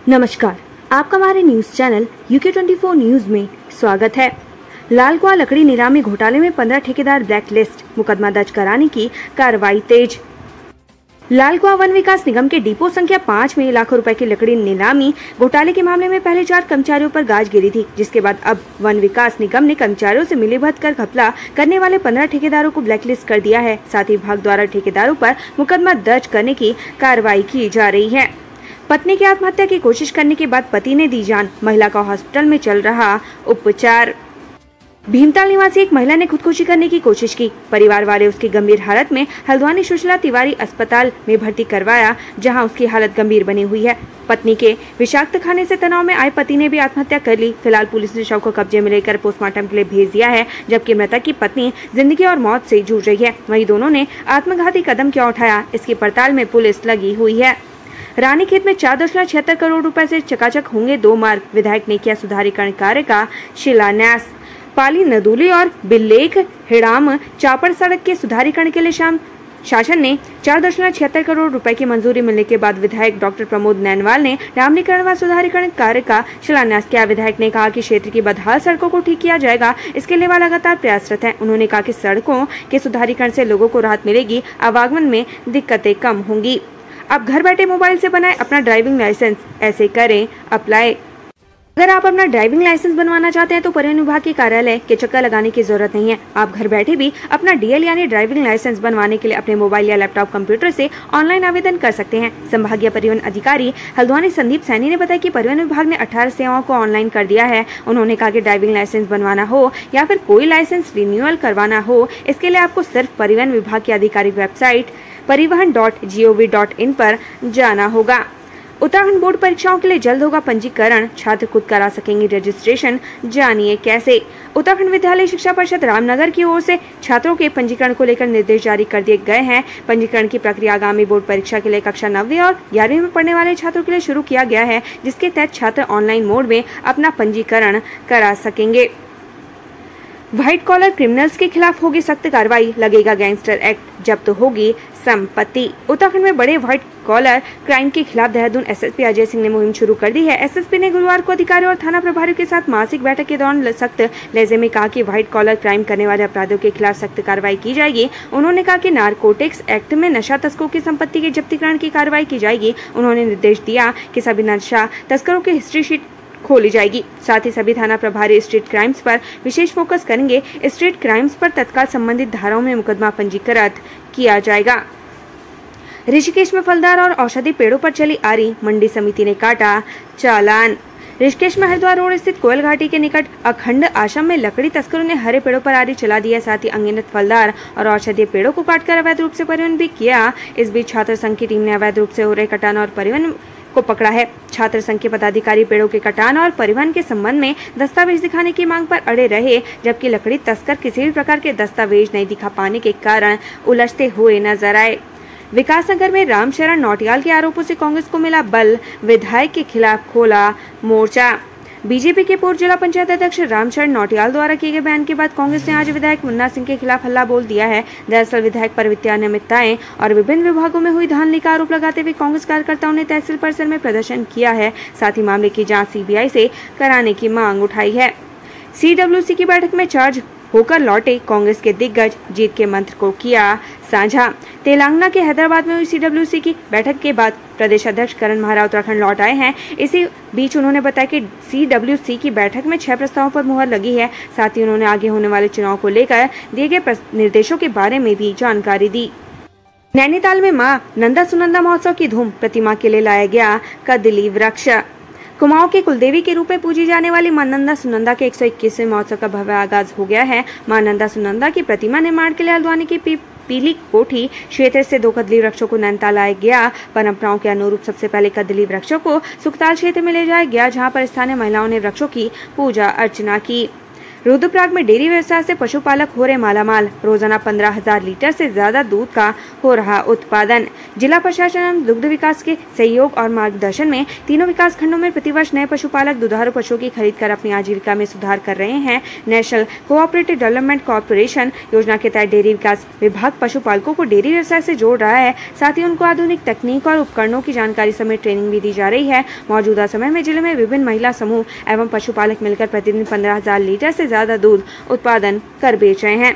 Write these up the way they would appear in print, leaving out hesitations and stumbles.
नमस्कार, आपका हमारे न्यूज चैनल UK24 न्यूज में स्वागत है। लालकुआं लकड़ी नीलामी घोटाले में 15 ठेकेदार ब्लैक लिस्ट, मुकदमा दर्ज कराने की कार्रवाई तेज। लालकुआं वन विकास निगम के डिपो संख्या 5 में लाखों रुपए की लकड़ी नीलामी घोटाले के मामले में पहले 4 कर्मचारियों पर गाज गिरी थी, जिसके बाद अब वन विकास निगम ने कर्मचारियों से मिलीभगत कर घपला करने वाले 15 ठेकेदारों को ब्लैकलिस्ट कर दिया है। साथ ही विभाग द्वारा ठेकेदारों पर मुकदमा दर्ज करने की कार्रवाई की जा रही है। पत्नी की आत्महत्या की कोशिश करने के बाद पति ने दी जान, महिला का हॉस्पिटल में चल रहा उपचार। भीमताल निवासी एक महिला ने खुदकुशी करने की कोशिश की। परिवार वाले उसकी गंभीर हालत में हल्द्वानी सुशीला तिवारी अस्पताल में भर्ती करवाया, जहां उसकी हालत गंभीर बनी हुई है। पत्नी के विषाक्त खाने से तनाव में आए पति ने भी आत्महत्या कर ली। फिलहाल पुलिस ने शव को कब्जे में लेकर पोस्टमार्टम के लिए भेज दिया है, जबकि मृतक की पत्नी जिंदगी और मौत से जूझ रही है। वहीं दोनों ने आत्मघाती कदम क्यों उठाया, इसकी पड़ताल में पुलिस लगी हुई है। रानीखेत में 4.76 करोड़ रुपए से चकाचक होंगे 2 मार्ग, विधायक ने किया सुधारीकरण कार्य का शिलान्यास। पाली नदूली और बिल्लेख हिड़ाम चापड़ सड़क के सुधारीकरण के लिए शासन ने 4.76 करोड़ रुपए की मंजूरी मिलने के बाद विधायक डॉक्टर प्रमोद नैनवाल ने डामरीकरण व सुधारीकरण कार्य का शिलान्यास किया। विधायक ने कहा कि क्षेत्र की बदहाल सड़कों को ठीक किया जाएगा, इसके लिए वह लगातार प्रयासरत है। उन्होंने कहा कि सड़कों के सुधारीकरण से लोगों को राहत मिलेगी, आवागमन में दिक्कतें कम होंगी। अब घर बैठे मोबाइल से बनाएं अपना ड्राइविंग लाइसेंस, ऐसे करें अप्लाई। अगर आप अपना ड्राइविंग लाइसेंस बनवाना चाहते हैं तो परिवहन विभाग के कार्यालय के चक्कर लगाने की जरूरत नहीं है। आप घर बैठे भी अपना DL यानी ड्राइविंग लाइसेंस बनवाने के लिए अपने मोबाइल या लैपटॉप कंप्यूटर से ऑनलाइन आवेदन कर सकते हैं। संभागीय परिवहन अधिकारी हल्द्वानी संदीप सैनी ने बताया कि परिवहन विभाग ने 18 सेवाओं को ऑनलाइन कर दिया है। उन्होंने कहा कि ड्राइविंग लाइसेंस बनवाना हो या फिर कोई लाइसेंस रिन्यूअल करवाना हो, इसके लिए आपको सिर्फ परिवहन विभाग की आधिकारिक वेबसाइट परिवहन.gov.in पर जाना होगा। उत्तराखंड बोर्ड परीक्षाओं के लिए जल्द होगा पंजीकरण, छात्र खुद करा सकेंगे रजिस्ट्रेशन, जानिए कैसे। उत्तराखंड विद्यालय शिक्षा परिषद रामनगर की ओर से छात्रों के पंजीकरण को लेकर निर्देश जारी कर दिए गए हैं। पंजीकरण की प्रक्रिया आगामी बोर्ड परीक्षा के लिए कक्षा 9वीं और 11वीं में पढ़ने वाले छात्रों के लिए शुरू किया गया है, जिसके तहत छात्र ऑनलाइन मोड में अपना पंजीकरण करा सकेंगे। व्हाइट कॉलर क्रिमिनल्स के खिलाफ होगी सख्त कार्रवाई, लगेगा गैंगस्टर एक्ट, जब्त होगी संपत्ति। उत्तराखंड में बड़े व्हाइट कॉलर क्राइम के खिलाफ देहरादून SSP अजय सिंह ने मुहिम शुरू कर दी है। SSP ने गुरुवार को अधिकारियों और थाना प्रभारियों के साथ मासिक बैठक के दौरान सख्त लहजे में कहा कि व्हाइट कॉलर क्राइम करने वाले अपराधियों के खिलाफ सख्त कार्रवाई की जाएगी। उन्होंने कहा कि नारकोटिक्स एक्ट में नशा तस्करों की संपत्ति के जब्तीकरण की कार्रवाई की जाएगी। उन्होंने निर्देश दिया कि सभी नशा तस्करों की हिस्ट्री शीट खोली जाएगी। साथ ही सभी थाना प्रभारी स्ट्रीट क्राइम्स पर विशेष फोकस करेंगे। स्ट्रीट क्राइम्स पर तत्काल संबंधित धाराओं में मुकदमा पंजीकृत किया जाएगा। ऋषिकेश में फलदार और औषधि पेड़ों पर चली आरी, मंडी समिति ने काटा चालान। ऋषिकेश में हरिद्वार रोड स्थित कोयल घाटी के निकट अखंड आश्रम में लकड़ी तस्करों ने हरे पेड़ों पर आरी चला दी है। साथ ही अनगिनत फलदार और औषधीय पेड़ों को काटकर अवैध रूप से परिवहन भी किया। इस बीच छात्र संघ की टीम ने अवैध रूप से हो रहे कटान और परिवहन को पकड़ा है। छात्र संघ के पदाधिकारी पेड़ों के कटान और परिवहन के संबंध में दस्तावेज दिखाने की मांग पर अड़े रहे, जबकि लकड़ी तस्कर किसी भी प्रकार के दस्तावेज नहीं दिखा पाने के कारण उलझते हुए नजर आए। विकासनगर में रामशरण नौटियाल के आरोपों से कांग्रेस को मिला बल, विधायक के खिलाफ खोला मोर्चा। बीजेपी के पूर्व जिला पंचायत अध्यक्ष रामशरण नौटियाल द्वारा किए गए बयान के बाद कांग्रेस ने आज विधायक मुन्ना सिंह के खिलाफ हल्ला बोल दिया है। दरअसल विधायक पर वित्तीय अनियमितताएं और विभिन्न विभागों में हुई धांधली का आरोप लगाते हुए कांग्रेस कार्यकर्ताओं ने तहसील परिसर में प्रदर्शन किया है। साथ ही मामले की जांच CBI से कराने की मांग उठाई है। CWC की बैठक में चार्ज होकर लौटे कांग्रेस के दिग्गज, जीत के मंत्र को किया साझा। तेलंगाना के हैदराबाद में हुई CWC की बैठक के बाद प्रदेश अध्यक्ष करण महारा उत्तराखंड लौट आए हैं। इसी बीच उन्होंने बताया कि CWC की बैठक में 6 प्रस्तावों पर मुहर लगी है। साथ ही उन्होंने आगे होने वाले चुनाव को लेकर दिए गए निर्देशों के बारे में भी जानकारी दी। नैनीताल में मां नंदा सुनंदा महोत्सव की धूम, प्रतिमा के लिए लाया गया कदली वृक्ष। कुमाऊं के कुलदेवी के रूप में पूजी जाने वाली मां नंदा सुनंदा के 121वें महोत्सव का भव्य आगाज हो गया है। मां नंदा सुनंदा की प्रतिमा निर्माण के लिए हल्द्वानी की पीली कोठी क्षेत्र से 2 कदली वृक्षों को नैनीताल लाया गया। परंपराओं के अनुरूप सबसे पहले कदली वृक्षों को सुखताल क्षेत्र में ले जाया गया, जहां पर स्थानीय महिलाओं ने वृक्षों की पूजा अर्चना की। रुद्रप्रयाग में डेयरी व्यवसाय से पशुपालक हो रहे मालामाल। रोजाना 15,000 लीटर से ज्यादा दूध का हो रहा उत्पादन। जिला प्रशासन एवं दुग्ध विकास के सहयोग और मार्गदर्शन में तीनों विकास खंडों में प्रतिवर्ष नए पशुपालक दुधारू पशुओं की खरीद कर अपनी आजीविका में सुधार कर रहे हैं। नेशनल कोऑपरेटिव डेवलपमेंट कॉर्पोरेशन योजना के तहत डेयरी विकास विभाग पशुपालकों को डेयरी व्यवसाय से जोड़ रहा है। साथ ही उनको आधुनिक तकनीक और उपकरणों की जानकारी समेत ट्रेनिंग भी दी जा रही है। मौजूदा समय में जिले में विभिन्न महिला समूह एवं पशुपालक मिलकर प्रतिदिन 15,000 लीटर से ज्यादा दूध उत्पादन कर बेच रहे हैं।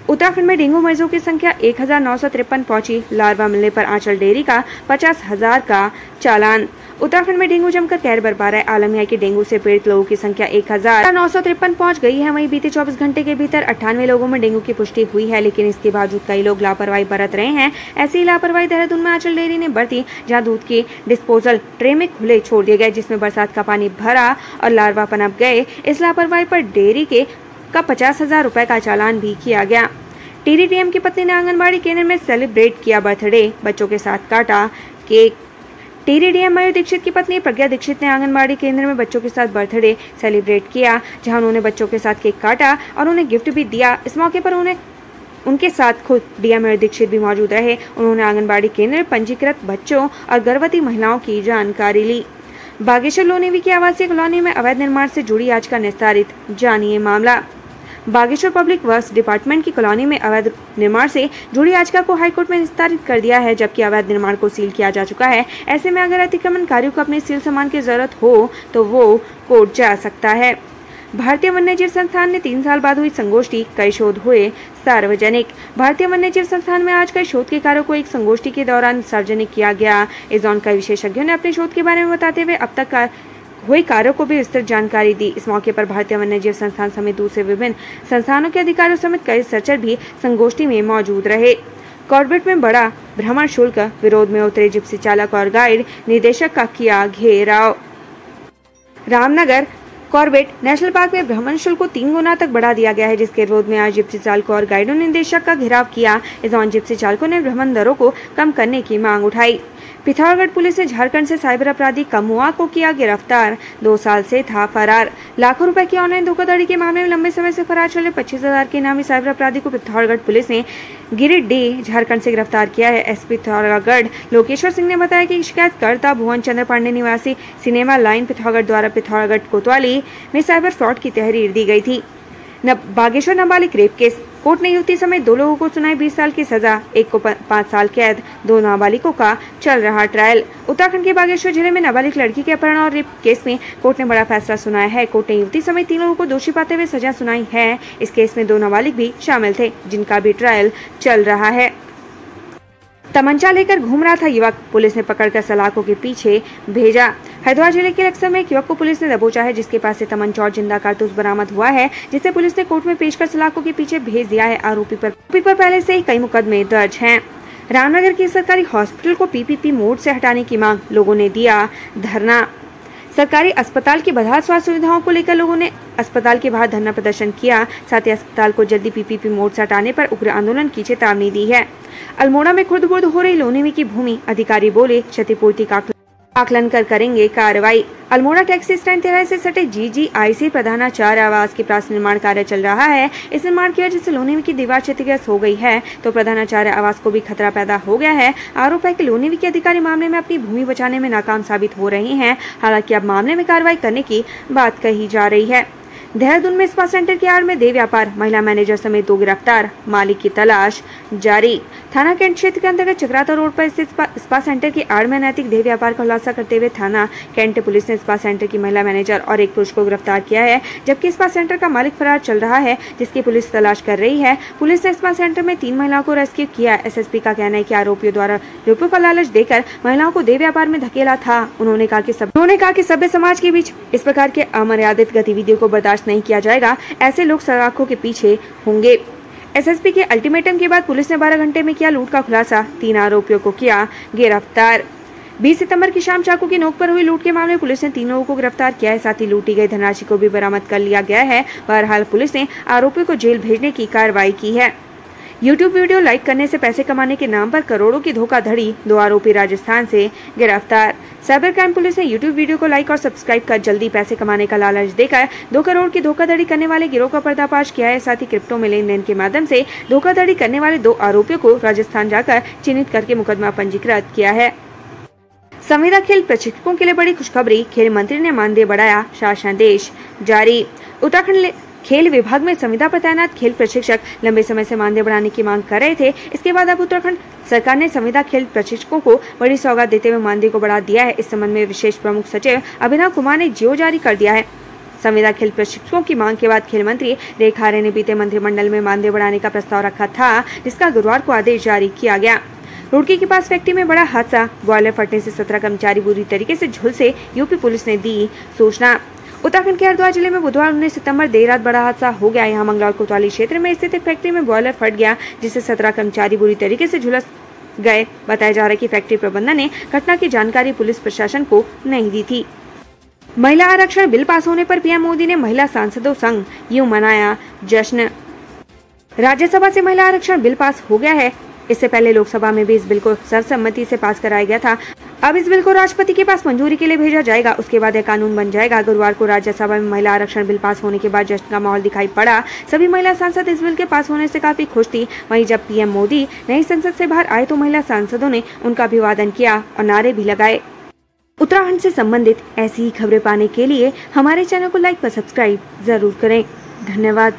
उत्तराखंड में डेंगू मरीजों की संख्या 1953 पहुंची। लार्वा मिलने पर आंचल डेयरी का 50,000 का चालान। उत्तराखंड में डेंगू जमकर कहर बरपा रहा है। आलम है कि डेंगू से पीड़ित लोगों की संख्या 1953 पहुंच गई है। वहीं बीते 24 घंटे के भीतर 98 लोगों में डेंगू की पुष्टि हुई है, लेकिन इसके बावजूद कई लोग लापरवाही बरत रहे हैं। ऐसी लापरवाही देहरादून में आंचल डेयरी ने बरती, जहाँ दूध के डिस्पोजल ट्रे में खुले छोड़ दिए गए, जिसमें बरसात का पानी भरा और लार्वा पनप गए। इस लापरवाही पर डेयरी का 50,000 रुपए का चालान भी किया गया। टीडीडीएम की पत्नी ने आंगनबाड़ी केंद्र में सेलिब्रेट किया बर्थडे, बच्चों के साथ काटा केक। टीडीडीएम मयूर दीक्षित की पत्नी प्रज्ञा दीक्षित ने आंगनबाड़ी केंद्र में बच्चों के साथ बर्थडे सेलिब्रेट किया, जहां उन्होंने बच्चों के साथ केक काटा और उन्हें गिफ्ट भी दिया। इस मौके पर उनके साथ खुद डीएम मयूर दीक्षित भी मौजूद रहे। उन्होंने आंगनबाड़ी केंद्र में पंजीकृत बच्चों और गर्भवती महिलाओं की जानकारी ली। बागेश्वर लोनिवि की आवासीय कॉलोनी में अवैध निर्माण से जुड़ी याचिका निस्तारित, जानिए मामला। बागेश्वर पब्लिक वर्क्स डिपार्टमेंट की कॉलोनी में अवैध निर्माण से जुड़ी याचिका को हाईकोर्ट में निस्तारित कर दिया है, जबकि अवैध निर्माण को सील किया जा चुका है। ऐसे में अगर अतिक्रमणकारियों को अपने सील सामान की जरूरत हो तो वो कोर्ट जा सकता है। भारतीय वन्यजीव संस्थान ने 3 साल बाद हुई संगोष्ठी, कई शोध हुए सार्वजनिक। भारतीय वन्यजीव संस्थान में आज कई शोध के कार्यों को एक संगोष्ठी के दौरान सार्वजनिक किया गया। इस दौरान कई विशेषज्ञों ने अपने शोध के बारे में बताते हुए अब तक हुए कार्यों को भी विस्तृत जानकारी दी। इस मौके पर भारतीय वन्यजीव संस्थान समेत दूसरे विभिन्न संस्थानों के अधिकारियों समेत कई रिसर्चर भी संगोष्ठी में मौजूद रहे। कॉर्बेट में बड़ा भ्रमण शुल्क, विरोध में उतरे जिप्सी चालक और गाइड, निदेशक का किया घेराव। रामनगर कॉर्बेट नेशनल पार्क में भ्रमण शुल्क को 3 गुना तक बढ़ा दिया गया है, जिसके विरोध में आज जिप्सी चालकों और गाइडों ने निदेशक का घेराव किया। इस दौरान जिप्सी चालकों ने भ्रमण दरों को कम करने की मांग उठाई। पिथौरागढ़ पुलिस ने झारखंड से साइबर अपराधी कमुआ को किया गिरफ्तार, 2 साल से था फरार। लाखों रुपए की ऑनलाइन धोखाधड़ी के मामले में लंबे समय से फरार चले 25,000 के इनामी साइबर अपराधी को पिथौरागढ़ पुलिस ने गिरिडीह झारखंड से गिरफ्तार किया है। एसपी पिथौरागढ़ लोकेश्वर सिंह ने बताया कि शिकायतकर्ता भुवन चंद्र पांडे निवासी सिनेमा लाइन पिथौरागढ़ द्वारा पिथौरागढ़ कोतवाली में साइबर फ्रॉड की तहरीर दी गई थी। बागेश्वर नाबालिग रेप केस, कोर्ट ने युवती समेत 2 लोगों को सुनाई 20 साल की सजा, एक को 5 साल कैद, 2 नाबालिगों का चल रहा ट्रायल। उत्तराखंड के बागेश्वर जिले में नाबालिग लड़की के अपहरण और रेप केस में कोर्ट ने बड़ा फैसला सुनाया है। कोर्ट ने युवती समेत 3 लोगों को दोषी पाते हुए सजा सुनाई है। इस केस में 2 नाबालिग भी शामिल थे, जिनका भी ट्रायल चल रहा है। तमंचा लेकर घूम रहा था युवक, पुलिस ने पकड़कर सलाखों के पीछे भेजा। हरिद्वार जिले के लक्सर में एक युवक को पुलिस ने दबोचा है, जिसके पास से तमंचा और जिंदा कारतूस बरामद हुआ है, जिसे पुलिस ने कोर्ट में पेश कर सलाखों के पीछे भेज दिया है। आरोपी पर पहले से ही कई मुकदमे दर्ज हैं। रामनगर की सरकारी हॉस्पिटल को पीपीपी मोड से हटाने की मांग, लोगों ने दिया धरना। सरकारी अस्पताल की बदहाल स्वास्थ्य सुविधाओं को लेकर लोगों ने अस्पताल के बाहर धरना प्रदर्शन किया। साथ ही अस्पताल को जल्दी पीपीपी मोड से हटाने पर उग्र आंदोलन की चेतावनी दी है। अल्मोड़ा में खुर्द-बुर्द हो रही लोनिवि की भूमि, अधिकारी बोले क्षतिपूर्ति का आकलन कर करेंगे कार्रवाई। अल्मोड़ा टैक्सी स्टैंड तिराहे से सटे जीजीआईसी प्रधानाचार्य आवास के पास निर्माण कार्य चल रहा है। इस निर्माण की वजह से लोनिवि की दीवार क्षतिग्रस्त हो गई है, तो प्रधानाचार्य आवास को भी खतरा पैदा हो गया है। आरोप है कि लोनिवि के अधिकारी मामले में अपनी भूमि बचाने में नाकाम साबित हो रहे हैं। हालांकि अब मामले में कार्रवाई करने की बात कही जा रही है। देहरादून में स्पा सेंटर की आड़ में देह व्यापार, महिला मैनेजर समेत 2 गिरफ्तार, मालिक की तलाश जारी। थाना कैंट क्षेत्र के अंतर्गत चक्राता रोड पर स्थित स्पा सेंटर की आड़ में अनैतिक देह व्यापार का खुलासा करते हुए थाना कैंट पुलिस ने स्पा सेंटर की महिला मैनेजर और एक पुरुष को गिरफ्तार किया है, जबकि स्पा सेंटर का मालिक फरार चल रहा है, जिसकी पुलिस तलाश कर रही है। पुलिस ने स्पा सेंटर में 3 महिलाओं को रेस्क्यू किया। एसएसपी का कहना है कि आरोपियों द्वारा रुपयों का लालच देकर महिलाओं को देह व्यापार में धकेला था। उन्होंने कहा कि सभ्य समाज के बीच इस प्रकार के अमर्यादित गतिविधियों को बर्दाश्त नहीं किया जाएगा। ऐसे लोग सलाखों के पीछे होंगे। एसएसपी के अल्टीमेटम के बाद पुलिस ने 12 घंटे में किया लूट का खुलासा, 3 आरोपियों को किया गिरफ्तार। 20 सितंबर की शाम चाकू की नोक पर हुई लूट के मामले में पुलिस ने 3 लोगों को गिरफ्तार किया है। साथ ही लूटी गई धनराशि को भी बरामद कर लिया गया है। बहरहाल पुलिस ने आरोपियों को जेल भेजने की कार्रवाई की है। यूट्यूब वीडियो लाइक करने से पैसे कमाने के नाम पर करोड़ों की धोखाधड़ी, 2 आरोपी राजस्थान से गिरफ्तार। साइबर क्राइम पुलिस ने यूट्यूब वीडियो को लाइक और सब्सक्राइब कर जल्दी पैसे कमाने का लालच देकर 2 करोड़ की धोखाधड़ी करने वाले गिरोह का पर्दाफाश किया है। साथ ही क्रिप्टो में लेन देन के माध्यम से धोखाधड़ी करने वाले 2 आरोपियों को राजस्थान जाकर चिन्हित करके मुकदमा पंजीकृत किया है। संविदा खेल प्रशिक्षकों के लिए बड़ी खुशखबरी, खेल मंत्री ने मानदेय बढ़ाया, शासनादेश जारी। उत्तराखंड खेल विभाग में संविदा पर तैनात खेल प्रशिक्षक लंबे समय से मानदेय बढ़ाने की मांग कर रहे थे। इसके बाद अब उत्तराखंड सरकार ने संविदा खेल प्रशिक्षकों को बड़ी सौगात देते हुए मानदेय को बढ़ा दिया है। इस संबंध में विशेष प्रमुख सचिव अभिनव कुमार ने जियो जारी कर दिया है। संविदा खेल प्रशिक्षकों की मांग के बाद खेल मंत्री रेखा आर्य ने बीते मंत्रिमंडल में मानदेय बढ़ाने का प्रस्ताव रखा था, जिसका गुरुवार को आदेश जारी किया गया। रुड़की के पास फैक्ट्री में बड़ा हादसा, बॉयलर फटने से 17 कर्मचारी बुरी तरीके से झुलसे, यूपी पुलिस ने दी सूचना। उत्तराखंड के हरिद्वार जिले में बुधवार 19 सितंबर देर रात बड़ा हादसा हो गया। यहाँ मंगलौर कोतवाली क्षेत्र में स्थित फैक्ट्री में बॉयलर फट गया, जिससे 17 कर्मचारी बुरी तरीके से झुलस गए। बताया जा रहा है कि फैक्ट्री प्रबंधन ने घटना की जानकारी पुलिस प्रशासन को नहीं दी थी। महिला आरक्षण बिल पास होने पर पीएम मोदी ने महिला सांसदों संग यूं मनाया जश्न। राज्यसभा से महिला आरक्षण बिल पास हो गया है। इससे पहले लोकसभा में भी इस बिल को सर्वसम्मति से पास कराया गया था। अब इस बिल को राष्ट्रपति के पास मंजूरी के लिए भेजा जाएगा, उसके बाद यह कानून बन जाएगा। गुरुवार को राज्यसभा में महिला आरक्षण बिल पास होने के बाद जश्न का माहौल दिखाई पड़ा। सभी महिला सांसद इस बिल के पास होने से काफी खुश थी। वहीं जब पीएम मोदी नई संसद से बाहर आए तो महिला सांसदों ने उनका अभिवादन किया और नारे भी लगाए। उत्तराखंड से संबंधित ऐसी ही खबरें पाने के लिए हमारे चैनल को लाइक व सब्सक्राइब जरूर करें। धन्यवाद।